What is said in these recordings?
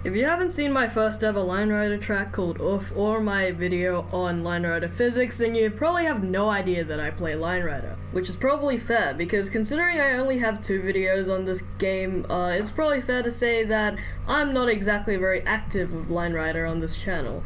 If you haven't seen my first ever Line Rider track called Oof or my video on Line Rider physics, then you probably have no idea that I play Line Rider. Which is probably fair, because considering I only have 2 videos on this game, it's probably fair to say that I'm not exactly very active with Line Rider on this channel.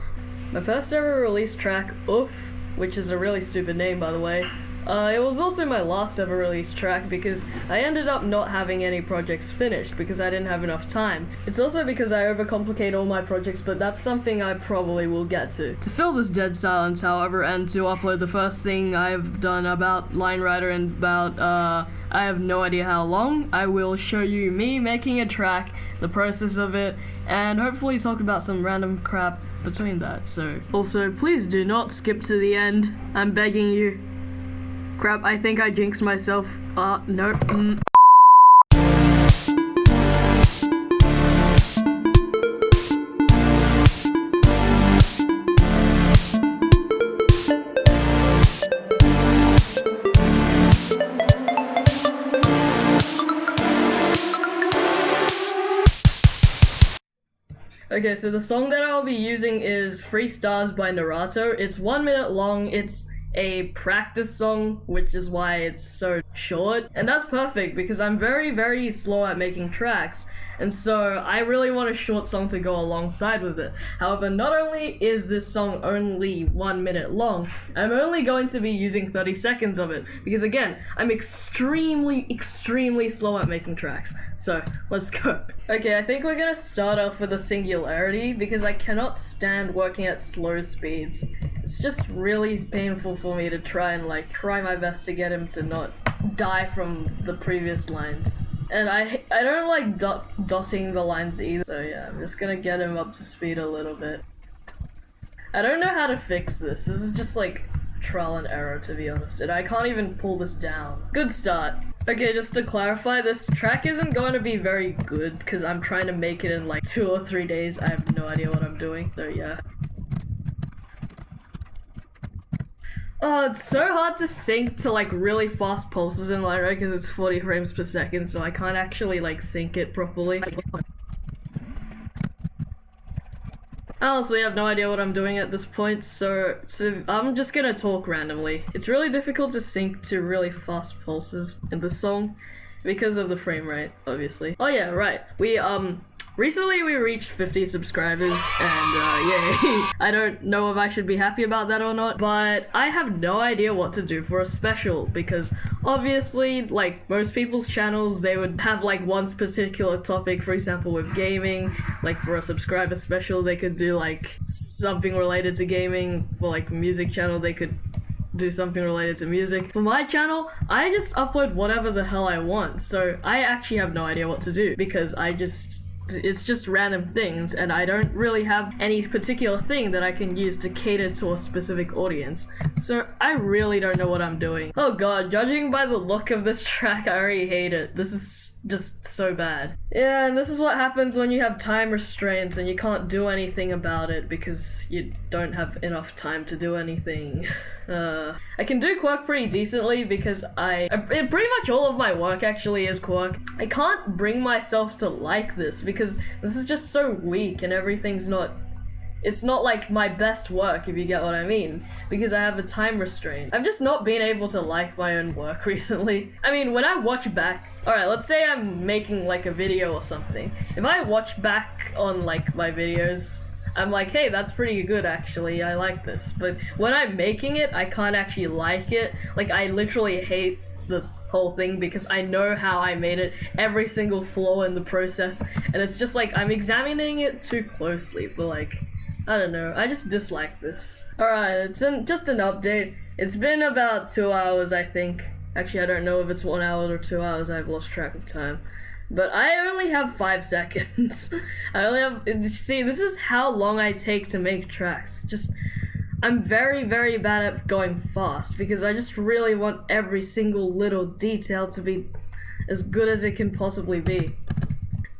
My first ever released track, Oof, which is a really stupid name by the way, it was also my last ever released track because I ended up not having any projects finished because I didn't have enough time. It's also because I overcomplicate all my projects, but that's something I probably will get to. To fill this dead silence, however, and to upload the first thing I've done about Line Rider in about, I have no idea how long, I will show you me making a track, the process of it, and hopefully talk about some random crap between that, so. Also, please do not skip to the end, I'm begging you. Crap, I think I jinxed myself. No. Okay, so the song that I'll be using is Free Stars by Naruto. It's 1 minute long, it's a practice song, which is why it's so short. And that's perfect because I'm very, very slow at making tracks. And so I really want a short song to go alongside with it. However, not only is this song only 1 minute long, I'm only going to be using 30 seconds of it. Because again, I'm extremely, extremely slow at making tracks. So, let's go. Okay, I think we're gonna start off with a singularity because I cannot stand working at slow speeds. It's just really painful for me to try my best to get him to not die from the previous lines. And I don't like dotting the lines either, so yeah, I'm just gonna get him up to speed a little bit. I don't know how to fix this. This is just like trial and error, to be honest, and I can't even pull this down. Good start. Okay, just to clarify, this track isn't going to be very good because I'm trying to make it in like 2 or 3 days. I have no idea what I'm doing, so yeah. Oh, it's so hard to sync to like really fast pulses in Line Rider because it's 40 frames per second, so I can't actually like sync it properly. I honestly have no idea what I'm doing at this point, so I'm just gonna talk randomly. It's really difficult to sync to really fast pulses in this song because of the frame rate, obviously. Oh yeah, right. Recently we reached 50 subscribers and yay. I don't know if I should be happy about that or not, but I have no idea what to do for a special because obviously, like most people's channels, they would have like one particular topic. For example, with gaming, like for a subscriber special, they could do like something related to gaming. For like music channel, they could do something related to music. For my channel, I just upload whatever the hell I want, so I actually have no idea what to do because it's just random things and I don't really have any particular thing that I can use to cater to a specific audience. So I really don't know what I'm doing. Oh god, judging by the look of this track, I already hate it. This is just so bad. Yeah, and this is what happens when you have time restraints and you can't do anything about it because you don't have enough time to do anything. I can do Quirk pretty decently because pretty much all of my work actually is Quirk. I can't bring myself to like this because this is just so weak and it's not like my best work, if you get what I mean, because I have a time restraint. I've just not been able to like my own work recently. I mean, when I watch back, alright, let's say I'm making like a video or something. If I watch back on like my videos, I'm like, hey, that's pretty good actually, I like this. But when I'm making it, I can't actually like it. Like, I literally hate the whole thing because I know how I made it, every single flaw in the process, and it's just like, I'm examining it too closely, but like, I don't know, I just dislike this. Alright, it's just an update. It's been about 2 hours, I think. Actually, I don't know if it's 1 hour or 2 hours, I've lost track of time. But I only have 5 seconds. See, this is how long I take to make tracks. I'm very, very bad at going fast because I just really want every single little detail to be as good as it can possibly be.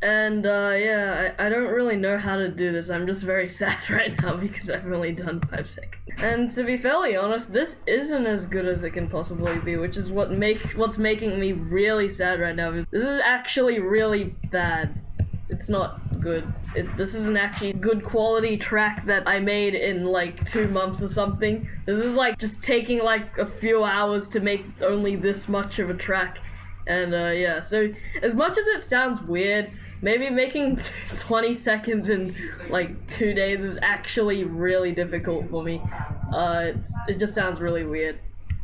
And yeah, I don't really know how to do this. I'm just very sad right now because I've only done 5 seconds. And to be fairly honest, this isn't as good as it can possibly be, which is what's making me really sad right now. This is actually really bad. It's not not good. This isn't actually good quality track that I made in like 2 months or something. This is like just taking like a few hours to make only this much of a track. And yeah, so as much as it sounds weird, maybe making 20 seconds in like 2 days is actually really difficult for me. It just sounds really weird.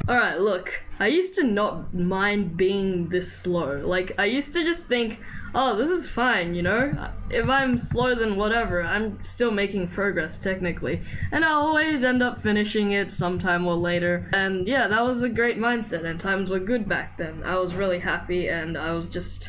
Alright, look, I used to not mind being this slow. Like, I used to just think, oh, this is fine, you know? If I'm slow, then whatever. I'm still making progress, technically. And I'll always end up finishing it sometime or later. And yeah, that was a great mindset, and times were good back then. I was really happy, and I just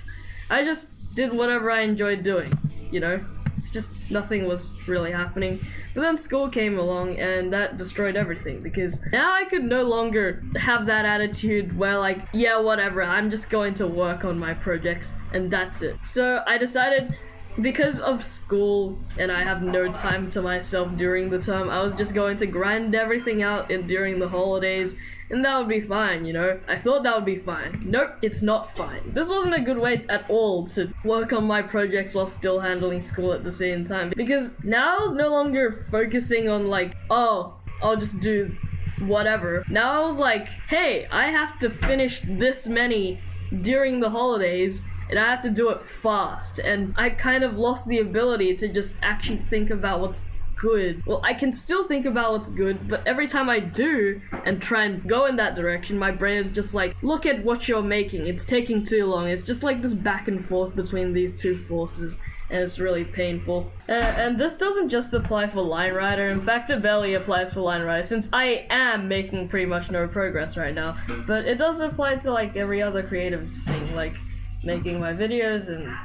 did whatever I enjoyed doing, you know? It's just nothing was really happening. But then school came along and that destroyed everything, because now I could no longer have that attitude where like, yeah, whatever, I'm just going to work on my projects and that's it. So I decided, because of school and I have no time to myself during the term, I was just going to grind everything out during the holidays, and that would be fine, you know? I thought that would be fine. Nope, it's not fine. This wasn't a good way at all to work on my projects while still handling school at the same time, because now I was no longer focusing on like, oh, I'll just do whatever. Now I was like, hey, I have to finish this many during the holidays, and I have to do it fast, and I kind of lost the ability to just actually think about what's good. Well, I can still think about what's good, but every time I do and try and go in that direction, my brain is just like, look at what you're making, it's taking too long. It's just like this back and forth between these two forces, and it's really painful. And this doesn't just apply for Line Rider. In fact, it barely applies for Line Rider, since I am making pretty much no progress right now. But it does apply to like every other creative thing, like making my videos and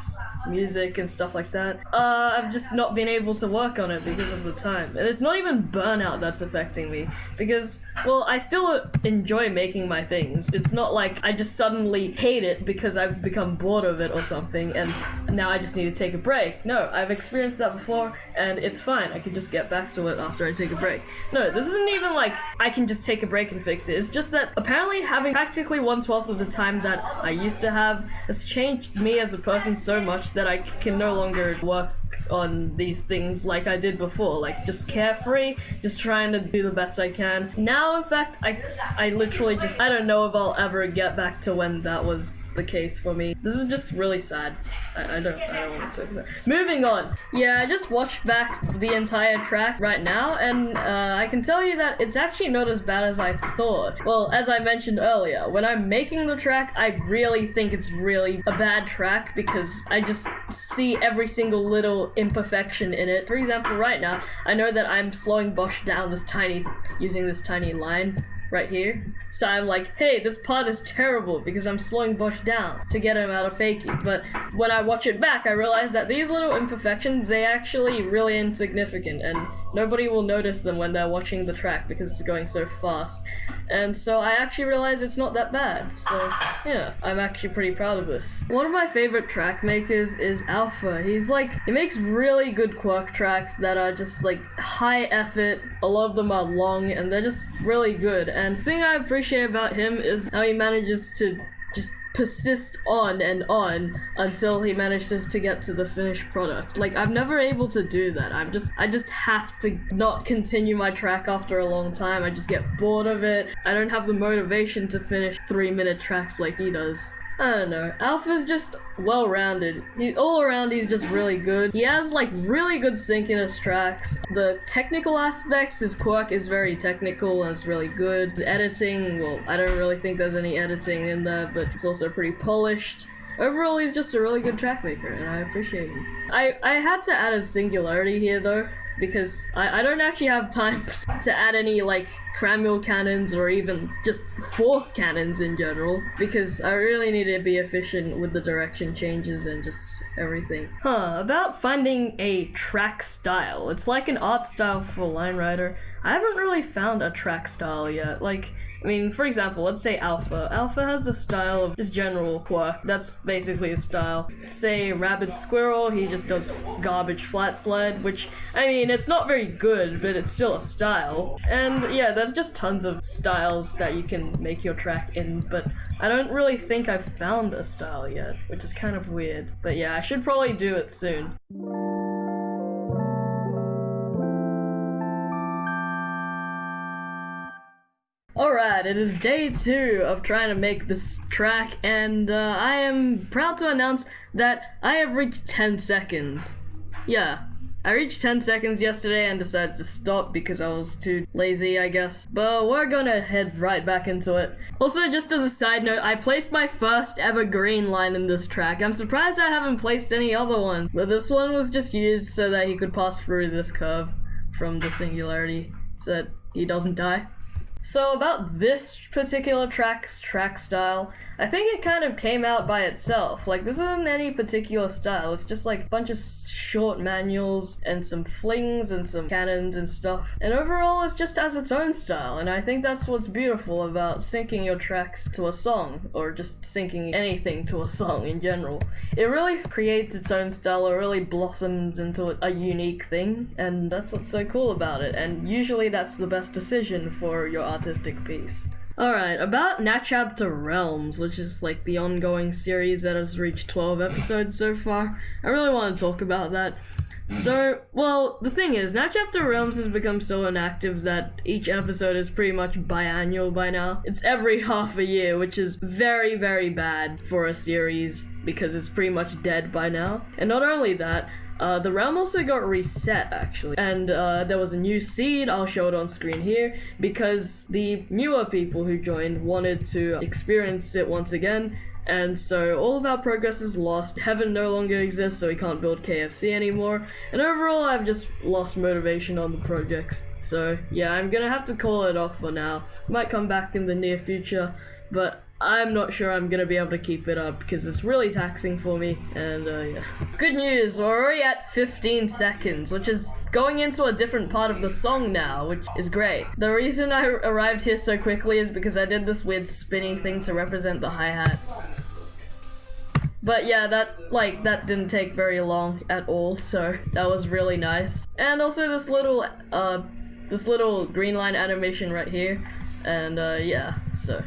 music and stuff like that. I've just not been able to work on it because of the time. And it's not even burnout that's affecting me, because, well, I still enjoy making my things. It's not like I just suddenly hate it because I've become bored of it or something and now I just need to take a break. No, I've experienced that before and it's fine. I can just get back to it after I take a break. No, this isn't even like I can just take a break and fix it. It's just that apparently having practically 1/12 of the time that I used to have has changed me as a person so much that I can no longer work on these things like I did before, like just carefree, just trying to do the best I can. Now, in fact, I literally just, I don't know if I'll ever get back to when that was the case for me. This is just really sad. I don't want to talk about it. Moving on. Yeah, I just watched back the entire track right now, and I can tell you that it's actually not as bad as I thought. Well, as I mentioned earlier, when I'm making the track, I really think it's really a bad track because I just see every single little imperfection in it. For example, right now, I know that I'm slowing Bosch down using this tiny line right here. So I'm like, hey, this part is terrible because I'm slowing Bosch down to get him out of fakie. But when I watch it back, I realize that these little imperfections, they actually really insignificant and nobody will notice them when they're watching the track because it's going so fast. And so I actually realize it's not that bad. So yeah, I'm actually pretty proud of this. One of my favorite track makers is Alpha. He makes really good quirk tracks that are just like high effort. A lot of them are long and they're just really good. And the thing I appreciate about him is how he manages to just persist on and on until he manages to get to the finished product. Like, I'm never able to do that. I just have to not continue my track after a long time. I just get bored of it. I don't have the motivation to finish 3-minute tracks like he does. I don't know. Alpha's just well-rounded. All around, he's just really good. He has, like, really good sync in his tracks. The technical aspects, his quirk is very technical and it's really good. The editing, well, I don't really think there's any editing in there, but it's also pretty polished. Overall, he's just a really good track maker, and I appreciate him. I had to add a singularity here, though, because I don't actually have time to add any, like, cramule cannons or even just force cannons in general, because I really need to be efficient with the direction changes and just everything. About finding a track style. It's like an art style for Line Rider. I haven't really found a track style yet. Like, I mean, for example, let's say Alpha. Alpha has the style of just general quirk. That's basically his style. Say Rabid Squirrel, he just does garbage flat sled, which, I mean, it's not very good, but it's still a style. And yeah, there's just tons of styles that you can make your track in, but I don't really think I've found a style yet, which is kind of weird. But yeah, I should probably do it soon. Alright, it is day 2 of trying to make this track, and I am proud to announce that I have reached 10 seconds. Yeah, I reached 10 seconds yesterday and decided to stop because I was too lazy, I guess. But we're gonna head right back into it. Also, just as a side note, I placed my first ever green line in this track. I'm surprised I haven't placed any other ones, but this one was just used so that he could pass through this curve from the singularity so that he doesn't die. So about this particular track's track style, I think it kind of came out by itself. Like, this isn't any particular style, it's just like a bunch of short manuals and some flings and some cannons and stuff. And overall, it just has its own style, and I think that's what's beautiful about syncing your tracks to a song, or just syncing anything to a song in general. It really creates its own style, it really blossoms into a unique thing, and that's what's so cool about it, and usually that's the best decision for your artistic piece. Alright, about Nachapter Realms, which is like the ongoing series that has reached 12 episodes so far. I really want to talk about that. So, well, the thing is, Nachapter Realms has become so inactive that each episode is pretty much biannual by now. It's every half a year, which is very, very bad for a series because it's pretty much dead by now. And not only that, the realm also got reset, actually, and there was a new seed. I'll show it on screen here, because the newer people who joined wanted to experience it once again, and so all of our progress is lost. Heaven no longer exists, so we can't build KFC anymore, and overall I've just lost motivation on the projects. So yeah, I'm gonna have to call it off for now. Might come back in the near future, but I'm not sure I'm gonna be able to keep it up because it's really taxing for me, and yeah. Good news, we're already at 15 seconds, which is going into a different part of the song now, which is great. The reason I arrived here so quickly is because I did this weird spinning thing to represent the hi-hat. But yeah, that didn't take very long at all, so that was really nice. And also this little green line animation right here, and yeah, so.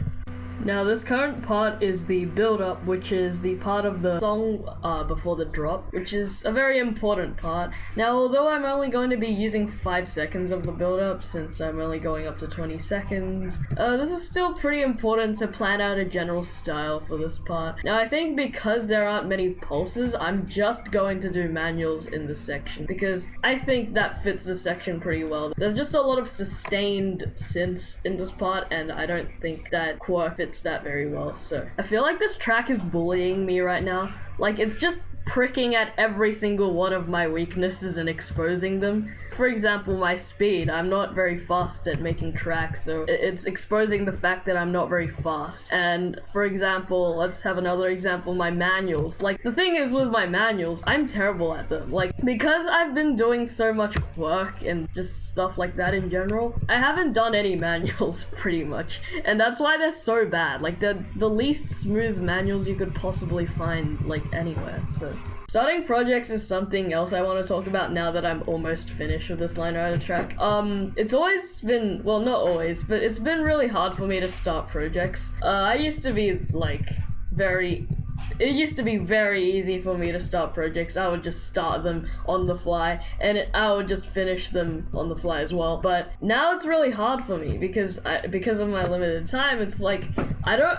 Now this current part is the build-up, which is the part of the song before the drop, which is a very important part. Now, although I'm only going to be using 5 seconds of the build-up, since I'm only going up to 20 seconds, this is still pretty important to plan out a general style for this part. Now, I think because there aren't many pulses, I'm just going to do manuals in this section, because I think that fits the section pretty well. There's just a lot of sustained synths in this part, and I don't think that Quirk fits that very well. So I feel like this track is bullying me right now. Like, it's just pricking at every single one of my weaknesses and exposing them. For example, my speed. I'm not very fast at making tracks, so it's exposing the fact that I'm not very fast. And for example, let's have another example, my manuals. Like, the thing is with my manuals, I'm terrible at them. Like, because I've been doing so much work and just stuff like that in general, I haven't done any manuals pretty much. And that's why they're so bad. Like, they're the least smooth manuals you could possibly find, like, anywhere. So starting projects is something else I want to talk about now that I'm almost finished with this Line Rider track. It's always been, well, not always, but it's been really hard for me to start projects. I used to be like it used to be very easy for me to start projects. I would just start them on the fly, and I would just finish them on the fly as well. But now it's really hard for me because of my limited time. It's like,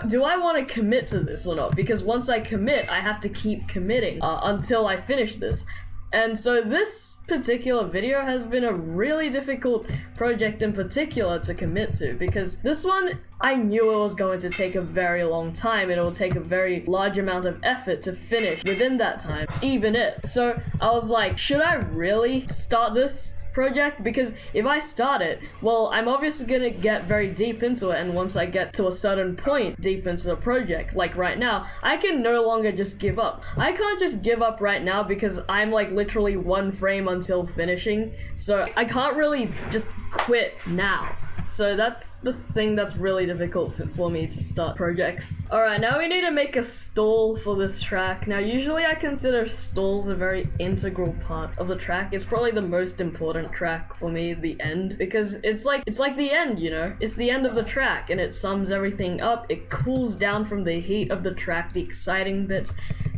do I want to commit to this or not? Because once I commit, I have to keep committing until I finish this. And so this particular video has been a really difficult project in particular to commit to, because this one, I knew it was going to take a very long time, and it will take a very large amount of effort to finish within that time, even if. So I was like, should I really start this project? Because if I start it, well, I'm obviously gonna get very deep into it, and once I get to a certain point deep into the project, like right now, I can no longer just give up. I can't just give up right now because I'm like literally 1 frame until finishing, so I can't really just quit now. So that's the thing that's really difficult for me to start projects. Alright, now we need to make a stall for this track. Now usually I consider stalls a very integral part of the track. It's probably the most important track for me, the end, because it's like the end, you know? It's the end of the track, and it sums everything up. It cools down from the heat of the track, the exciting bits,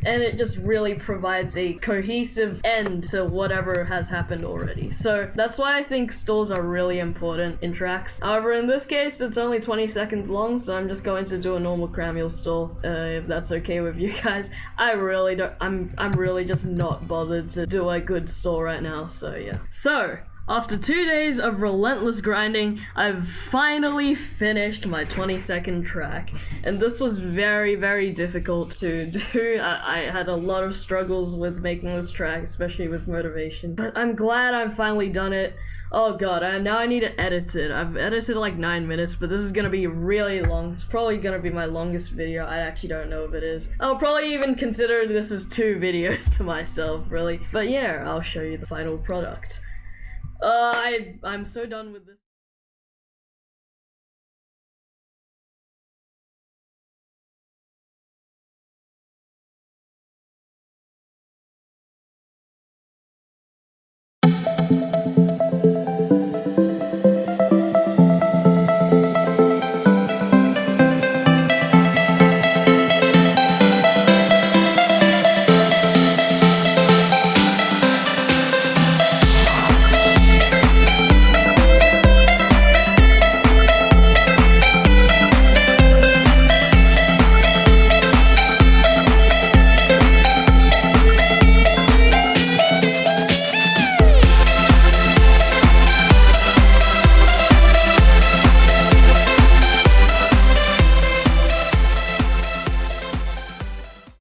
and it just really provides a cohesive end to whatever has happened already. So that's why I think stalls are really important in tracks. However, in this case, it's only 20 seconds long, so I'm just going to do a normal Cramiel stall, if that's okay with you guys. I really don't, I'm really just not bothered to do a good stall right now, so yeah. So, after 2 days of relentless grinding, I've finally finished my 20-second track, and this was very, very difficult to do. I had a lot of struggles with making this track, especially with motivation, but I'm glad I've finally done it. Oh god, now I need to edit it. I've edited like 9 minutes, but this is gonna be really long. It's probably gonna be my longest video. I actually don't know if it is. I'll probably even consider this as 2 videos to myself, really. But yeah, I'll show you the final product. I'm so done with this.